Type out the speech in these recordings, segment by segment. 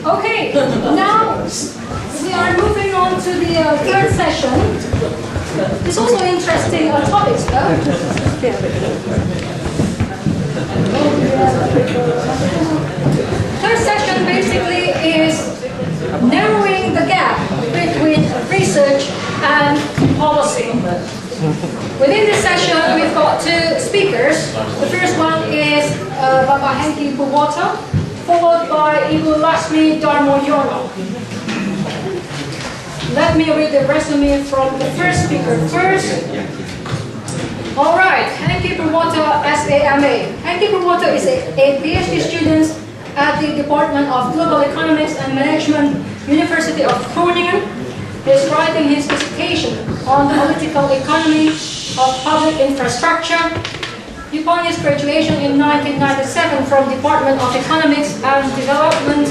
Okay, now we are moving on to the third session. It's also interesting topics, though. Third session basically is narrowing the gap between research and policy. Within this session, we've got two speakers. The first one is Bambang Hengki Purwoto, followed by Ibu Laksmi Darmoyono. Let me read the resume from the first speaker first. All right, Hengki Purwoto, SAMA. Hengki Purwoto is a PhD student at the Department of Global Economics and Management, University of Groningen. He is writing his dissertation on the political economy of public infrastructure. Upon his graduation in 1997 from Department of Economics and Development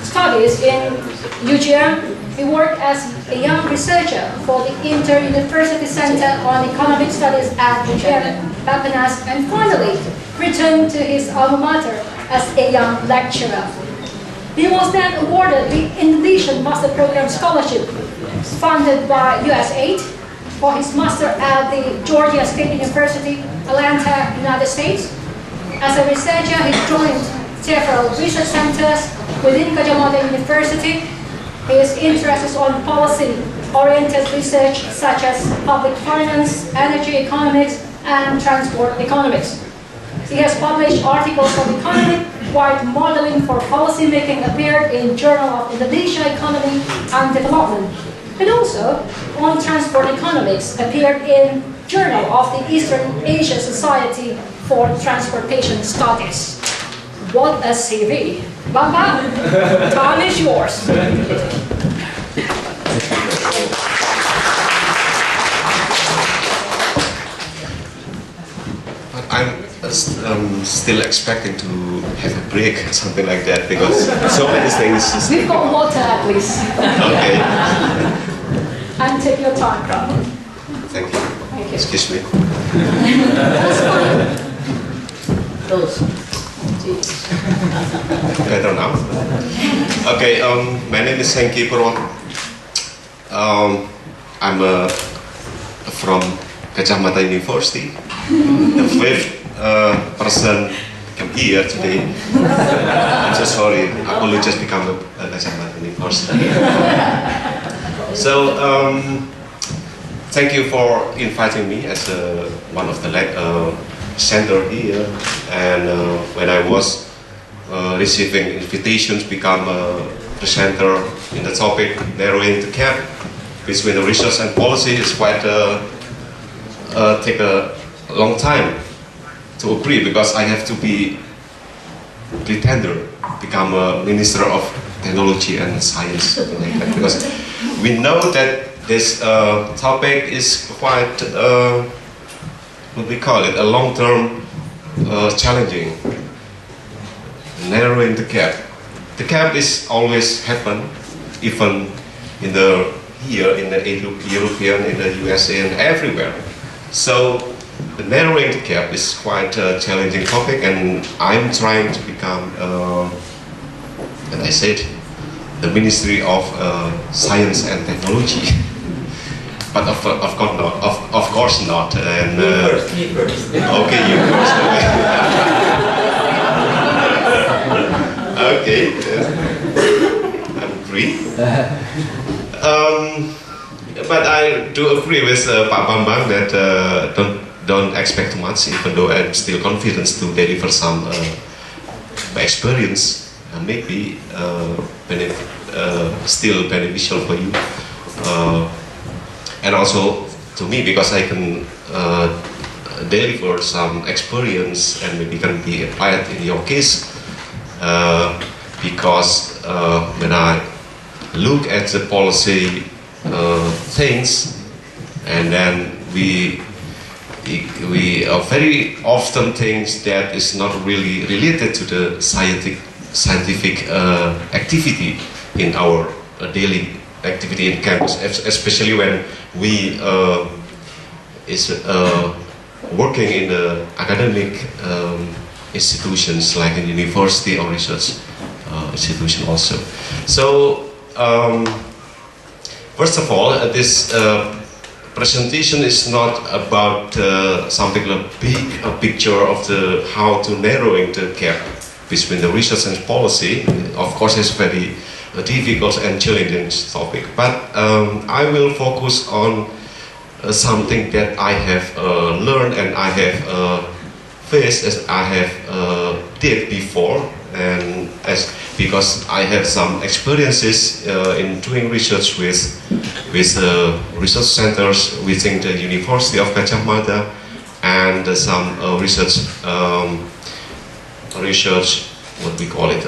Studies in UGM, he worked as a young researcher for the Inter-University Center on Economic Studies at UGM, Bappenas, and finally returned to his alma mater as a young lecturer. He was then awarded the Indonesian Master Program Scholarship funded by USAID for his master at the Georgia State University, Atlanta, United States. As a researcher, he joined several research centers within Kacamata University. His interest is on policy-oriented research such as public finance, energy economics, and transport economics. He has published articles on economy-wide modeling for policymaking appeared in Journal of Indonesia Economy and Development, and also on transport economics appeared in Journal of the Eastern Asia Society for Transportation Studies. What a CV! Bambang, time is yours. I'm still expecting to have a break or something like that because so many things. We've got water at least. Okay. And take your time. Thank you. Thank you. Excuse me. That's fine. Those. Better now. Okay. My name is Hengki Purwoto. I'm from Kacamata University. The fifth person come here today. I'm so sorry. I only just become a Kacamata University. So thank you for inviting me as one of the center here. And when I was receiving invitations to become a presenter in the topic narrowing the gap between the research and policy is quite take a long time to agree because I have to be pretender, become a minister of technology and science, something like that. Because we know that this topic is quite, what we call it, a long-term challenging, narrowing the gap. The gap is always happen, even in the here in the European, in the USA, and everywhere. So the narrowing the gap is quite a challenging topic, and I'm trying to become, and I said, the Ministry of Science and Technology. But of course not. And me first. Okay, you first. Okay. I'm free. But I do agree with Pak Bambang that don't expect too much, even though I'm still confident to deliver some experience, maybe still beneficial for you, and also to me because I can deliver some experience and maybe can be applied in your case, because when I look at the policy things, and then we very often things that is not really related to the scientific activity in our daily activity in campus, especially when we is working in the academic institutions like in university or research institution also. So, first of all, this presentation is not about something like big picture of how to narrowing the gap between the research and policy. Of course, it's very difficult and challenging topic, but I will focus on something that I have learned and I have faced as I have did before, and because I have some experiences in doing research with research centers within the University of Gajah Mada, and some research, what we call it,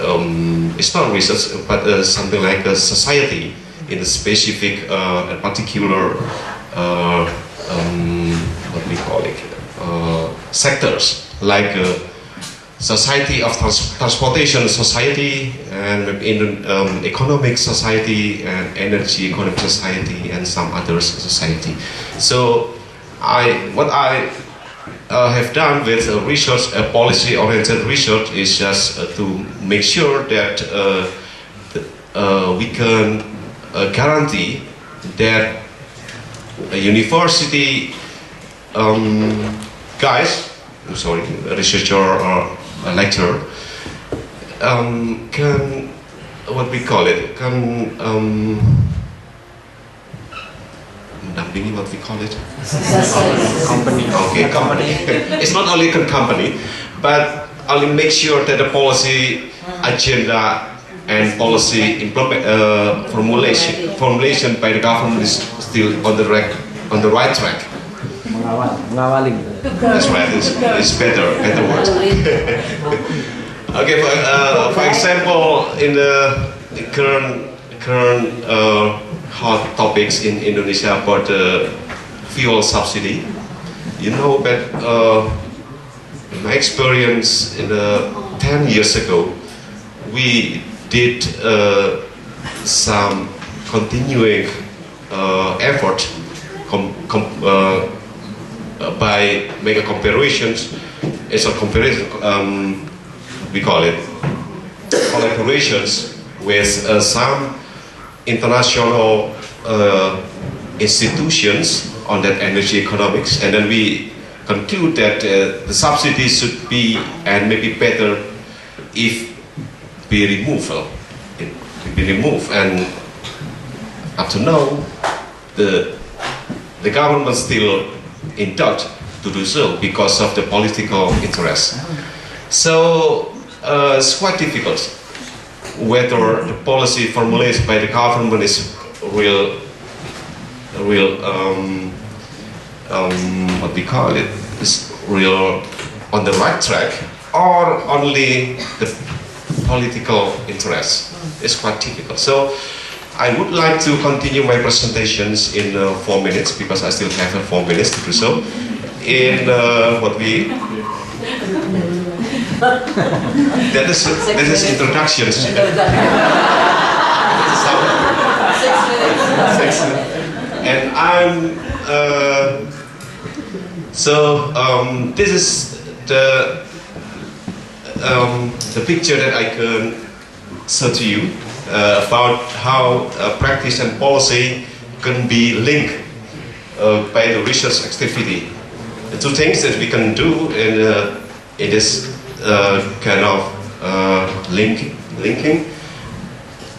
it's not research, but something like a society in a specific and particular, what we call it, sectors, like society of transportation society, and in economic society, and energy economic society, and some other society. So what I have done with research, policy-oriented research, is just to make sure that we can guarantee that a university researcher or a lecturer can, what we call it, can what we call it? Company. Okay, company. It's not only a company, but only make sure that the policy agenda and policy formulation by the government is still on the right track. Mengawali. That's right. It's better word. Okay. For example, in the current hot topics in Indonesia about the fuel subsidy, you know that in my experience in 10 years ago, we did some continuing effort by making comparisons. It's a comparison, we call it collaborations with some international institutions on that energy economics, and then we conclude that the subsidies should be, and maybe better if be removed. And up to now, the government still in doubt to do so because of the political interest. So it's quite difficult whether the policy formulated by the government is real what we call it, is real on the right track, or only the political interest. It's quite difficult. So I would like to continue my presentations in 4 minutes, because I still have 4 minutes to do so. In what we that is introductions. 6 minutes. And I'm this is the picture that I can show to you about how practice and policy can be linked by the research activity. The two things that we can do in this kind of linking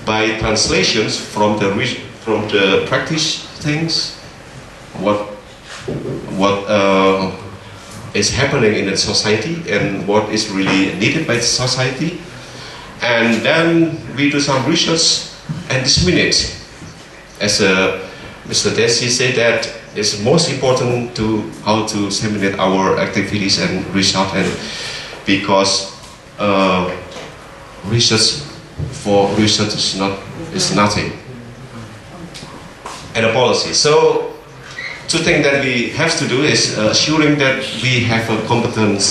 by translations from the practice things, what is happening in the society and what is really needed by the society, and then we do some research and disseminate. As Mr. Desi said, that it's most important to how to disseminate our activities and research, and because research is nothing, and a policy. So two things that we have to do is assuring that we have a competent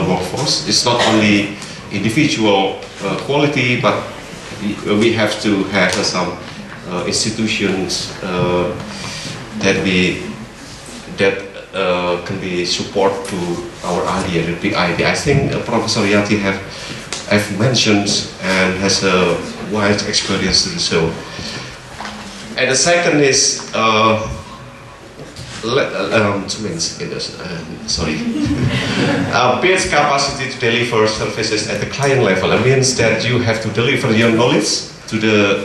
workforce. It's not only individual quality, but we have to have some institutions that can be support to our idea, the big idea. I think Professor Yati have I've mentioned and has a wide experience to do so. And the second is builds capacity to deliver services at the client level. It means that you have to deliver your knowledge to the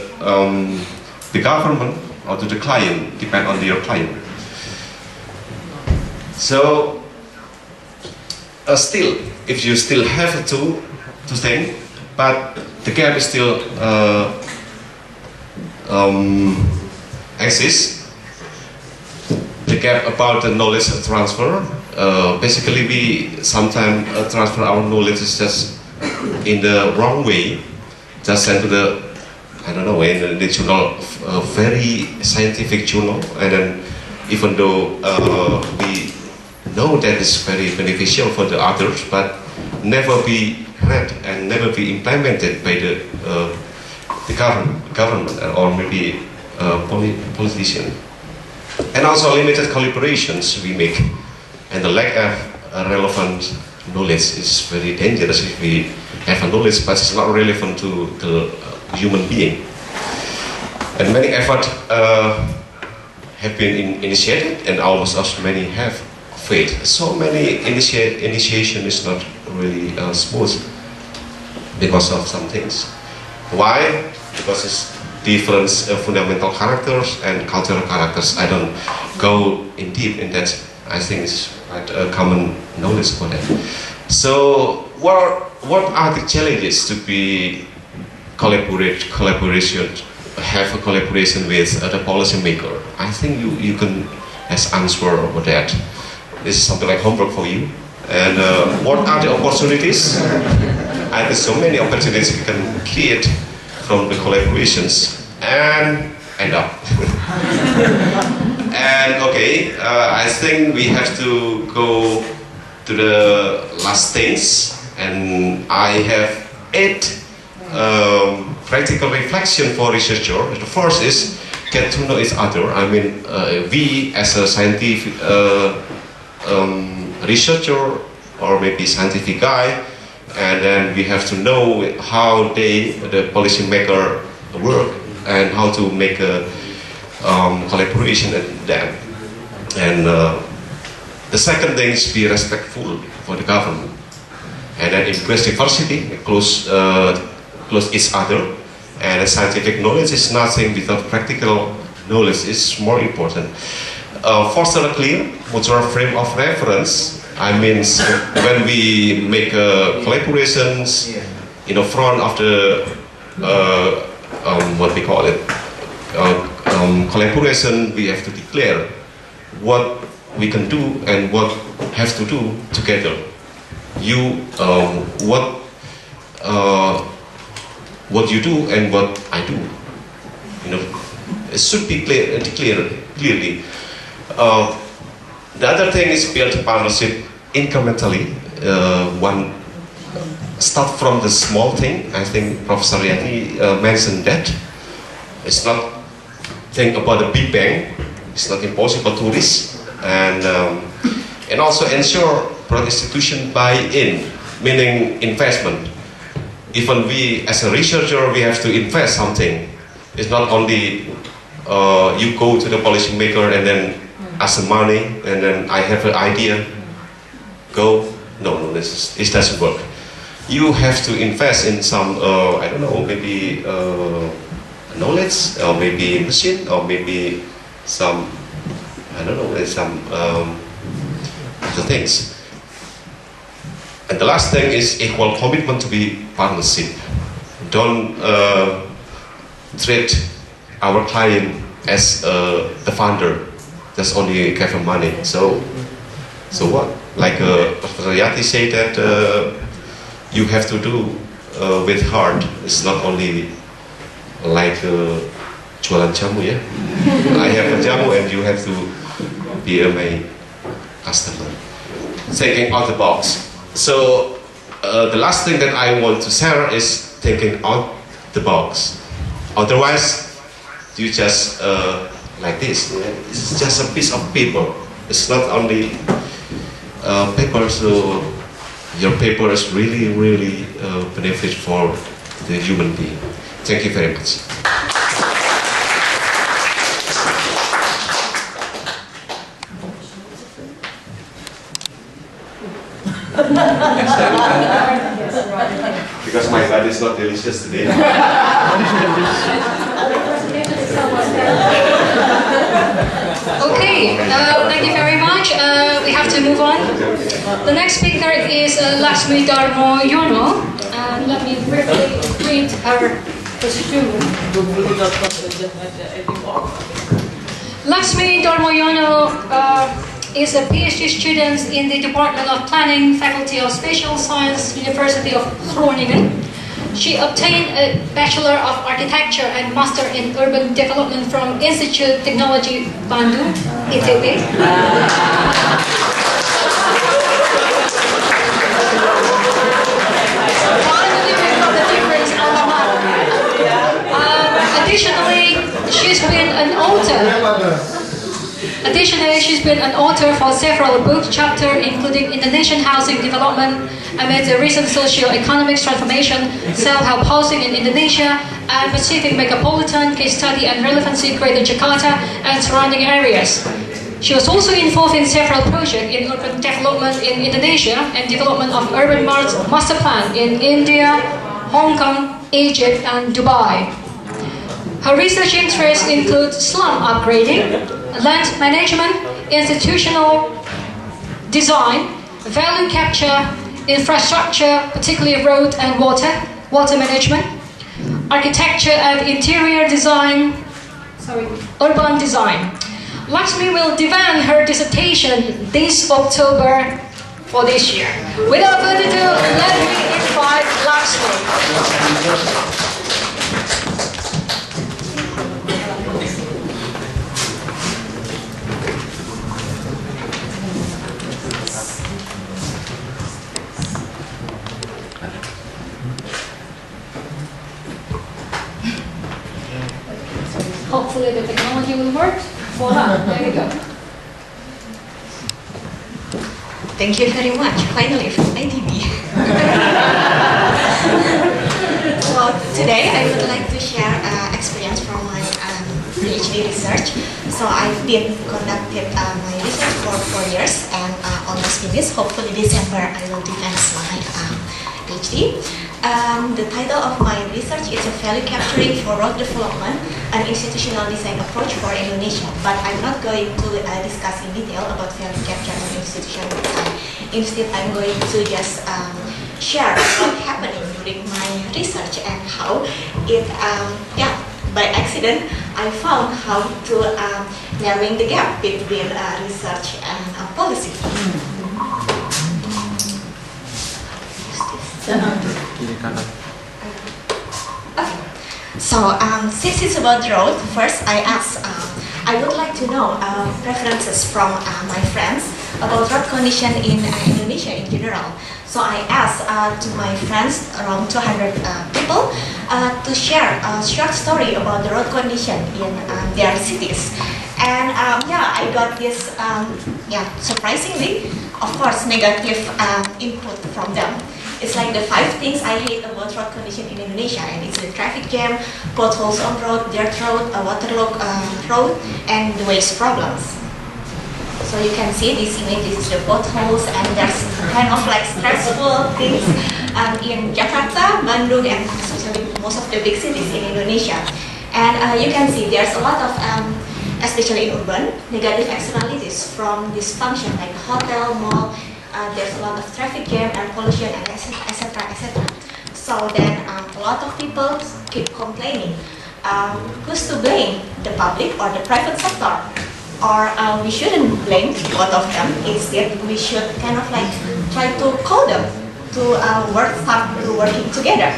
government or to the client, depend on your client. So still, if you still have to think, but the gap is still exists. The gap about the knowledge transfer. Basically, we sometimes transfer our knowledge just in the wrong way, just send to the, I don't know, in the journal, very scientific journal, and then even though we know that it's very beneficial for the others, but never be read and never be implemented by the government or maybe politician. And also limited collaborations we make, and the lack of relevant knowledge is very dangerous if we have a knowledge but it's not relevant to the human being. And many efforts have been initiated, and almost as many have failed. So many initiation is not really smooth because of some things. Why? Because it's different fundamental characters and cultural characters. I don't go in deep in that. I think it's quite a common knowledge for that. So what are the challenges to be collaboration, have a collaboration with the policymaker? I think you can has answer over that. This is something like homework for you. And what are the opportunities? I think so many opportunities we can create from the collaborations and end up. And okay, I think we have to go to the last things, and I have 8 practical reflection for researcher. The first is get to know each other. I mean, we as a scientific researcher or maybe scientific guy, and then we have to know how the policymaker work and how to make a collaboration with them. And the second thing is be respectful for the government, and then embrace diversity, close each other. And scientific knowledge is nothing without practical knowledge is more important. Foster a clear mutual frame of reference. I mean, when we make collaborations in the front of the what we call it collaboration, we have to declare what we can do and what have to do together. What you do and what I do. You know, it should be declared clearly. The other thing is build partnership incrementally. One start from the small thing. I think Prof. Suparyati mentioned that. It's not think about the big bang. It's not impossible to risk, and also ensure broad institution buy-in, meaning investment. Even we as a researcher, we have to invest something. It's not only you go to the policymaker and then ask the money and then I have an idea, go. No, this doesn't work. You have to invest in some, I don't know, maybe knowledge, or maybe machine, or maybe some, I don't know, some other things. And the last thing is equal commitment to be partnership. Don't treat our client as the funder, just only give him money. So what? Like Professor Yati said that you have to do with heart. It's not only like jualan jamu, yeah. I have a jamu and you have to be my customer. Thinking out the box. So the last thing that I want to share is thinking out the box. Otherwise, you just like this. It's just a piece of paper. It's not only paper, so your paper is really, really benefit for the human being. Thank you very much. Because my body is not delicious today. Okay, thank you very much. We have to move on. The next speaker is Laksmi Darmoyono. Let me briefly read her resume. Laksmi Darmoyono is a PhD student in the Department of Planning, Faculty of Spatial Science, University of Groningen. She obtained a Bachelor of Architecture and Master in Urban Development from Institute Technology Bandung, ITB. Finally, we got the difference alma mater. Additionally, she's been an author for several book chapters, including Indonesian housing development amid the recent socio-economic transformation, self-help housing in Indonesia, and Pacific Metropolitan Case Study and Relevancy Greater Jakarta and surrounding areas. She was also involved in several projects in urban development in Indonesia and development of urban master plan in India, Hong Kong, Egypt, and Dubai. Her research interests include slum upgrading, land management, institutional design, value capture, infrastructure, particularly road and water management, architecture and interior design, urban design. Laksmi will defend her dissertation this October for this year. Without further ado, let me invite Laksmi. Hopefully the technology will work. Voila, there you go. Thank you very much. Finally, from ITB. Well, today I would like to share experience from my PhD research. So I've been conducted my research for 4 years and almost finished. Hopefully December I will defend my PhD. The title of my research is a value capturing for road development, an institutional design approach for Indonesia. But I'm not going to discuss in detail about value capture and institutional design. Instead, I'm going to just share what happening during my research and how it, by accident, I found how to narrowing the gap between research and policy. Okay. So, since it's about road, first I would like to know preferences from my friends about road condition in Indonesia in general. So I asked to my friends, around 200 people, to share a short story about the road condition in their cities. And I got this, surprisingly, of course, negative input from them. It's like the 5 things I hate about road condition in Indonesia, and it's the traffic jam, potholes on road, dirt road, a waterlogged road, and the waste problems. So you can see this image, this is the potholes, and there's kind of like stressful things in Jakarta, Bandung, and especially most of the big cities in Indonesia. And you can see there's a lot of, especially in urban, negative externalities from dysfunction like hotel, mall. There's a lot of traffic jam and pollution and etc. etc. So then a lot of people keep complaining. Who's to blame? The public or the private sector? Or we shouldn't blame both of them. Instead, we should kind of like try to call them to start working together.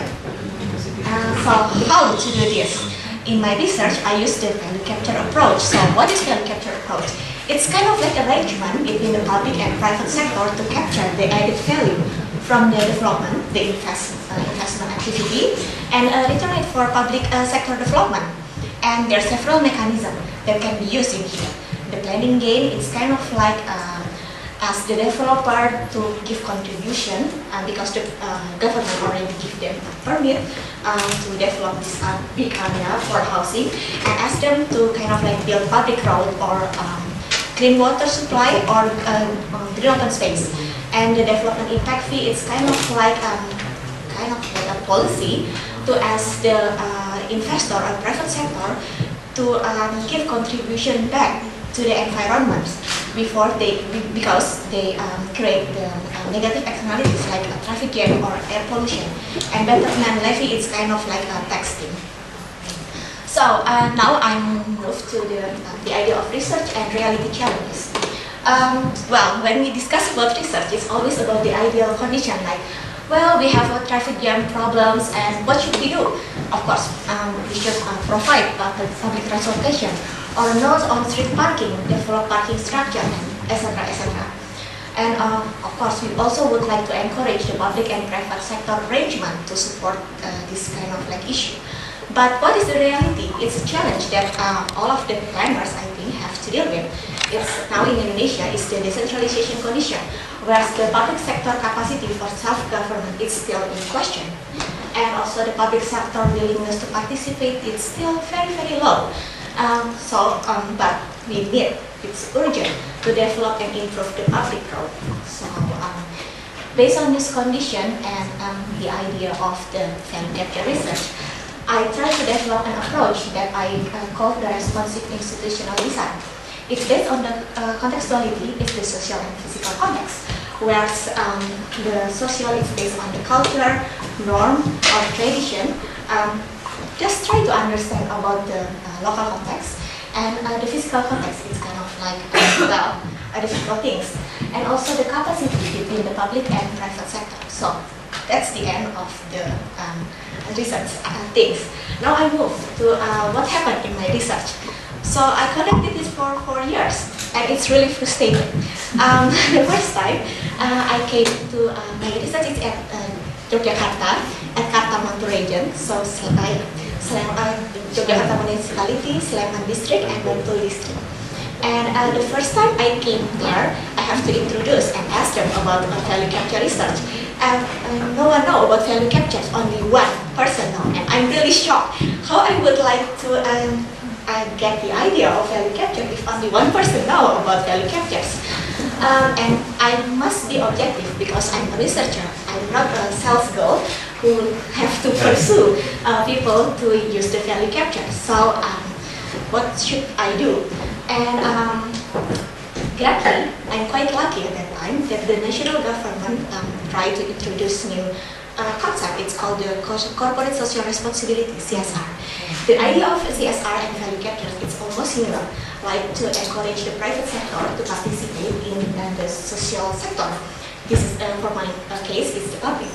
So how to do this? In my research, I used the value capture approach. So what is value capture approach? It's kind of like arrangement between the public and private sector to capture the added value from the development, the investment activity, and return it for public sector development. And there are several mechanisms that can be used in here. The planning gain is kind of like ask the developer to give contribution because the government already give them a permit to develop this big area for housing, and ask them to kind of like build public road or clean water supply or green open space. And the development impact fee is kind of like a policy to ask the investor or private sector to give contribution back to the environment because they create the negative externalities like traffic jam or air pollution. And betterment levy is kind of like a tax thing. So now I'm moved to the idea of research and reality challenges. Well, when we discuss about research, it's always about the ideal condition, like, well, we have a traffic jam problems, and what should we do? Of course, we should provide public transportation, or not on-street parking, develop parking structure, etc., etc. And of course, we also would like to encourage the public and private sector arrangement to support this kind of like issue. But what is the reality? It's a challenge that all of the planners, I think, have to deal with. It's now in Indonesia is the decentralization condition, whereas the public sector capacity for self-government is still in question. And also the public sector willingness to participate is still very, very low. But we need, it's urgent to develop and improve the public road. So based on this condition and the idea of the value capture research, I try to develop an approach that I call the responsive institutional design. It's based on the contextuality, it's the social and physical context, whereas the social is based on the culture, norm, or tradition. Just try to understand about the local context, and the physical context is kind of like, the physical things, and also the capacity between the public and private sector. So that's the end of the research things. Now I move to what happened in my research. So I conducted this for 4 years, and it's really frustrating. The first time I came to my research is at Yogyakarta, at Kartamantu region, so Yogyakarta municipality, Sleman district, and Bantul district. And the first time I came there, I have to introduce and ask them about value capture research. And no one knows about value capture, only one person knows, and I'm really shocked. How I would like to get the idea of value capture if only one person knows about value captures. And I must be objective because I'm a researcher. I'm not a sales girl who have to pursue people to use the value capture. So what should I do? And gladly, I'm quite lucky at that time that the national government tried to introduce new concept. It's called the corporate social responsibility, CSR. The idea of CSR and value capture is almost similar, like to encourage the private sector to participate in the social sector. This is, for my case, is the public.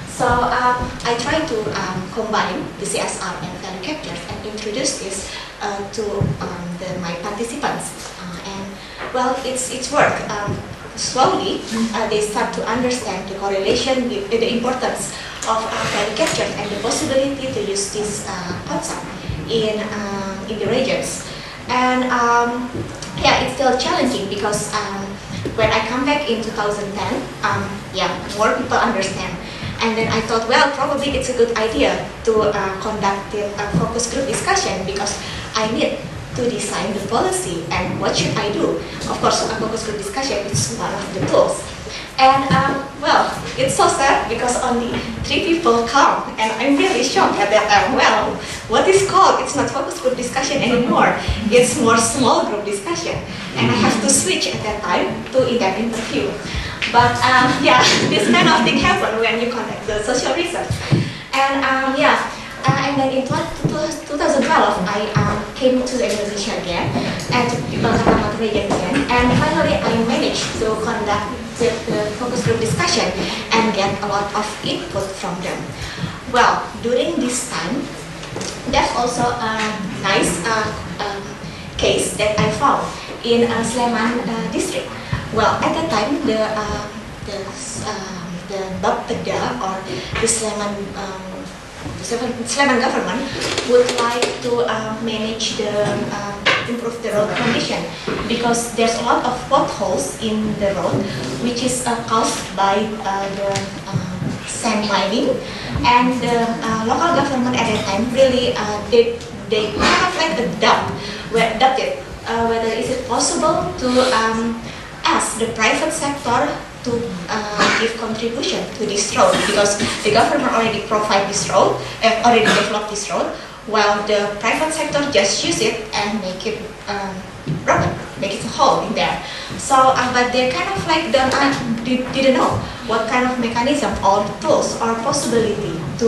So I try to combine the CSR and value capture and introduce this to my participants. And well, it's work. Slowly, they start to understand the correlation with the importance of value capture and the possibility to use this concept in the regions. And yeah, it's still challenging because when I come back in 2010, yeah, more people understand. And then I thought, well, probably it's a good idea to conduct a focus group discussion because I need to design the policy and what should I do. Of course, a focus group discussion is one of the tools. And well, it's so sad because only 3 people come, and I'm really shocked at that time. Well, what is called? It's not focus group discussion anymore. It's more small group discussion, and I have to switch at that time to in-depth interview. But yeah, this kind of thing happen when you conduct the social research. And yeah, and then in 2012, I came to Indonesia again, and to Kartamantu region again, and finally I managed to conduct the focus group discussion and get a lot of input from them. Well, during this time, there's also a nice case that I found in Sleman district. Well, at that time, the Bapeda or the Sleman government would like to manage the improve the road condition, because there's a lot of potholes in the road, which is caused by the sand mining, and the local government at that time really they kind of like doubted whether is it possible to ask the private sector to give contribution to this road, because the government already provide this road, already developed this road, while the private sector just use it and make it broken, make it a hole in there. So, but they kind of like didn't know what kind of mechanism or tools or possibility to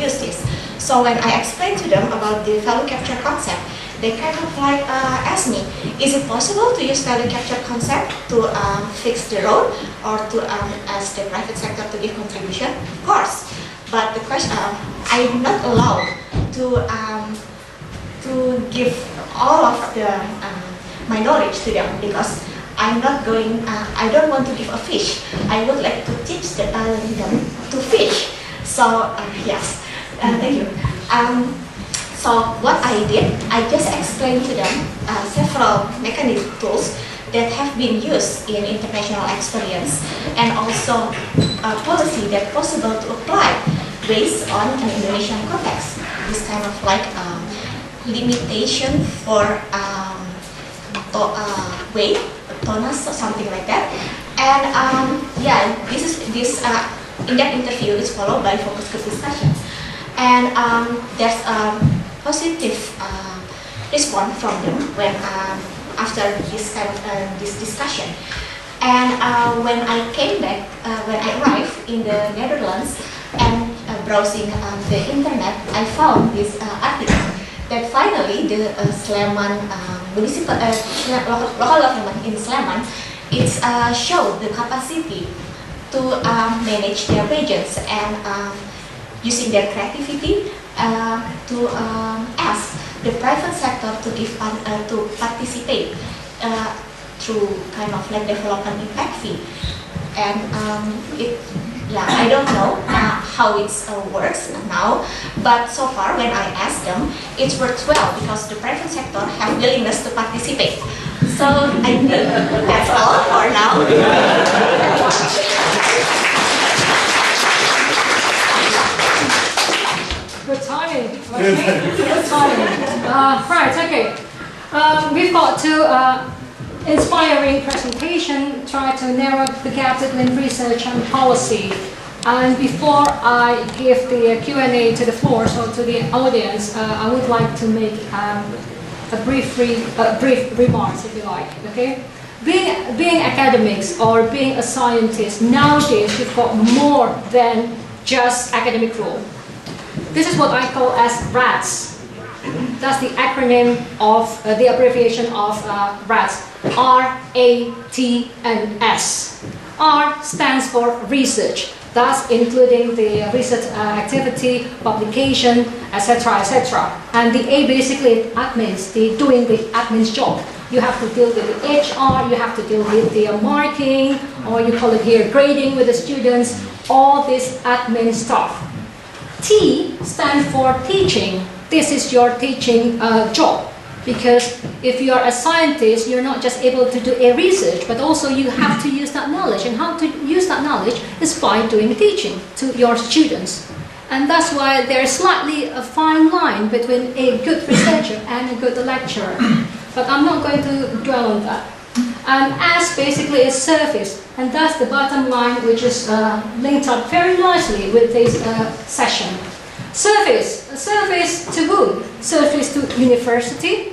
use this. So when I explained to them about the value capture concept, they kind of like asked me, is it possible to use value capture concept to fix the road or to ask the private sector to give contribution? Of course, but the question, I'm not allowed to give all of the my knowledge to them, because I'm not going, I don't want to give a fish. I would like to teach them to fish. So yes, thank you. So what I did, I just explained to them several mechanism tools that have been used in international experience, and also a policy that possible to apply based on an Indonesian context. This kind of like limitation for weight, tonus, or something like that. And yeah, this in that interview is followed by focus group discussion, and there's positive response from them when after this kind of this discussion. And when I came back, when I arrived in the Netherlands and browsing the internet, I found this article that finally the Sleman municipal local government in Sleman it's showed the capacity to manage their regions and using their creativity to ask the private sector to give to participate through kind of like development impact fee. And I don't know how it works now, but so far when I asked them, it works well because the private sector have willingness to participate. So I think that's all for now. Good timing. Okay. Good timing. Right. Okay. We've got two inspiring presentation. Try to narrow the gap between research and policy. And before I give the Q&A to the floor, so to the audience, I would like to make a brief remarks, if you like. Okay. Being academics or being a scientist nowadays, you've got more than just academic role. This is what I call as RATS. That's the acronym of the abbreviation of RATS. R-A-T-N-S. R stands for research. Thus including the research activity, publication, etc., etc. And the A basically admins, doing the admin's job. You have to deal with the HR, you have to deal with the marking, or you call it here grading with the students, all this admin stuff. T stands for teaching. This is your teaching job, because if you are a scientist, you're not just able to do a research, but also you have to use that knowledge, and how to use that knowledge is by doing teaching to your students. And that's why there's slightly a fine line between a good researcher and a good lecturer. But I'm not going to dwell on that. And S basically is service, and that's the bottom line, which is linked up very nicely with this session. Service to whom? Service to university,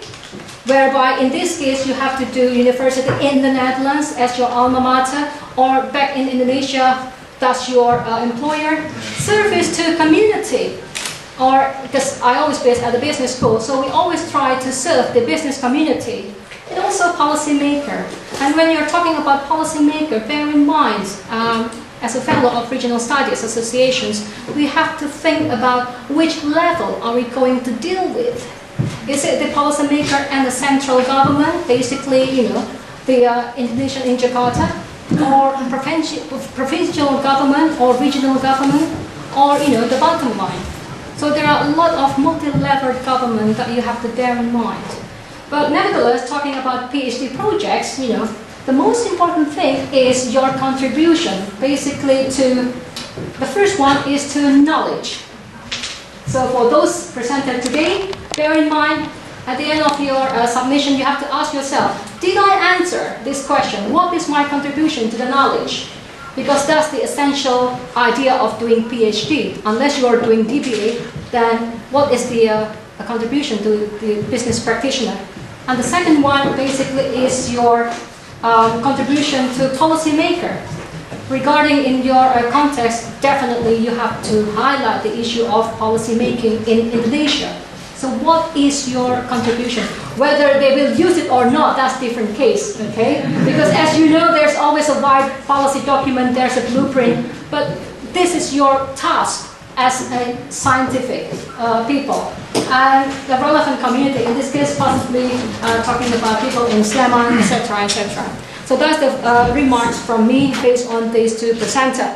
whereby in this case you have to do university in the Netherlands as your alma mater, or back in Indonesia, that's your employer. Service to community, or because I always based at the business school, so we always try to serve the business community. And also policymaker. And when you're talking about policymaker, bear in mind, as a fellow of regional studies associations, we have to think about which level are we going to deal with. Is it the policymaker and the central government, basically, you know, the Indonesia in Jakarta, or provincial government or regional government, or, you know, the bottom line. So there are a lot of multi-leveled government that you have to bear in mind. But nevertheless, talking about PhD projects, you know, the most important thing is your contribution, basically to, the first one is to knowledge. So for those presented today, bear in mind, at the end of your submission, you have to ask yourself, did I answer this question? What is my contribution to the knowledge? Because that's the essential idea of doing PhD. Unless you are doing DBA, then what is the contribution to the business practitioner? And the second one basically is your contribution to policymaker. Regarding in your context, definitely you have to highlight the issue of policy making in Indonesia. So what is your contribution? Whether they will use it or not, that's a different case, okay? Because as you know, there's always a wide policy document, there's a blueprint, but this is your task as a scientific people. And the relevant community, in this case possibly talking about people in Sleman, etc., etc. So that's the remarks from me based on these two presenters.